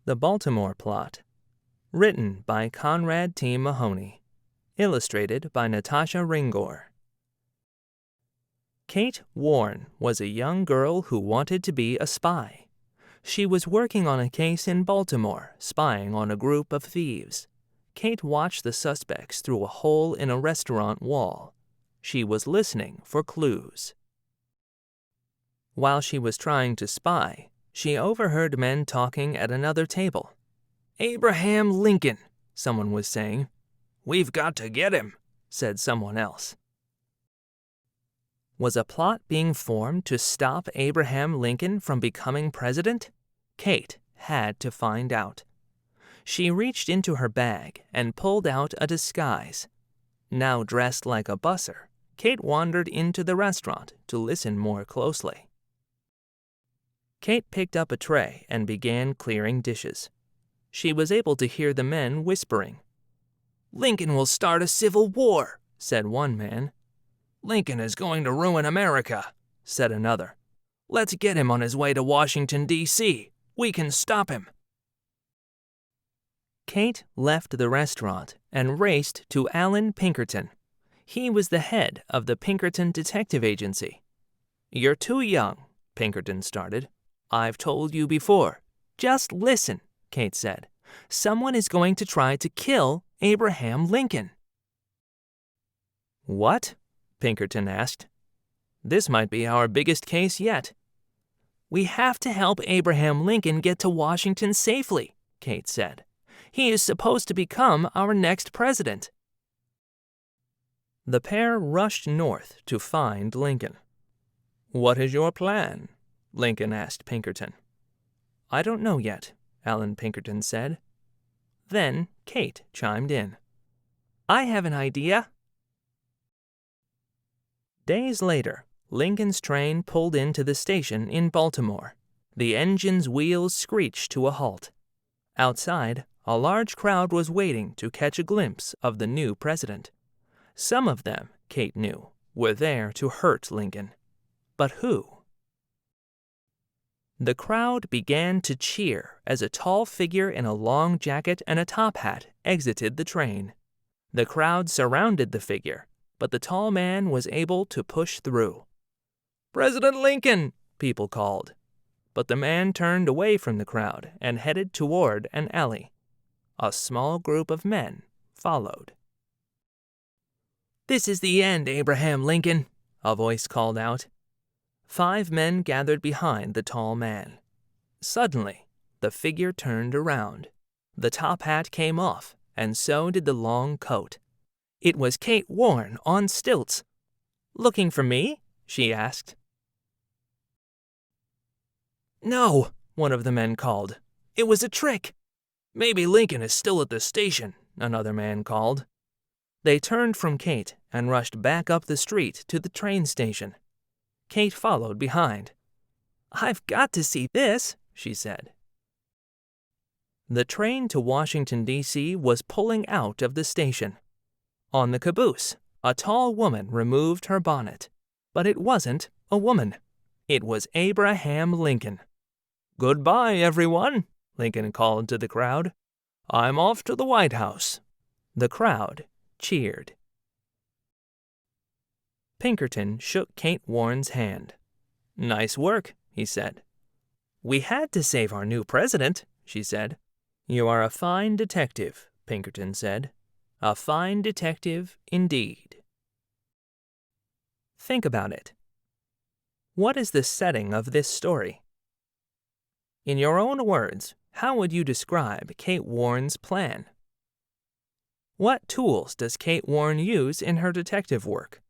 The Baltimore Plot. Written by Conrad T. Mahoney. Illustrated by Natasha Ringor. Kate Warren was a young girl who wanted to be a spy. She was working on a case in Baltimore, spying on a group of thieves. Kate watched the suspects through a hole in a restaurant wall. She was listening for clues. While she was trying to spy, she overheard men talking at another table. "Abraham Lincoln," someone was saying. "We've got to get him," said someone else. Was a plot being formed to stop Abraham Lincoln from becoming president? Kate had to find out. She reached into her bag and pulled out a disguise. Now dressed like a busser, Kate wandered into the restaurant to listen more closely. Kate picked up a tray and began clearing dishes. She was able to hear the men whispering. "Lincoln will start a civil war," said one man. "Lincoln is going to ruin America," said another. "Let's get him on his way to Washington, D.C. We can stop him." Kate left the restaurant and raced to Alan Pinkerton. He was the head of the Pinkerton Detective Agency. "You're too young," Pinkerton started. "I've told you before." "Just listen," Kate said. "Someone is going to try to kill Abraham Lincoln." "What?" Pinkerton asked. "This might be our biggest case yet." "We have to help Abraham Lincoln get to Washington safely," Kate said. "He is supposed to become our next president." The pair rushed north to find Lincoln. "What is your plan?" Lincoln asked Pinkerton. "I don't know yet," Alan Pinkerton said. Then Kate chimed in. "I have an idea." Days later, Lincoln's train pulled into the station in Baltimore. The engine's wheels screeched to a halt. Outside, a large crowd was waiting to catch a glimpse of the new president. Some of them, Kate knew, were there to hurt Lincoln. But who? The crowd began to cheer as a tall figure in a long jacket and a top hat exited the train. The crowd surrounded the figure, but the tall man was able to push through. "President Lincoln!" people called. But the man turned away from the crowd and headed toward an alley. A small group of men followed. "This is the end, Abraham Lincoln," a voice called out. 5 men gathered behind the tall man. Suddenly, the figure turned around. The top hat came off, and so did the long coat. It was Kate Warren on stilts. "Looking for me?" she asked. "No," one of the men called. "It was a trick." "Maybe Lincoln is still at the station," another man called. They turned from Kate and rushed back up the street to the train station. Kate followed behind. "I've got to see this," she said. The train to Washington, D.C. was pulling out of the station. On the caboose, a tall woman removed her bonnet. But it wasn't a woman. It was Abraham Lincoln. "Goodbye, everyone," Lincoln called to the crowd. "I'm off to the White House." The crowd cheered. Pinkerton shook Kate Warren's hand. "Nice work," he said. "We had to save our new president," she said. "You are a fine detective," Pinkerton said. "A fine detective indeed." Think about it. What is the setting of this story? In your own words, how would you describe Kate Warren's plan? What tools does Kate Warren use in her detective work?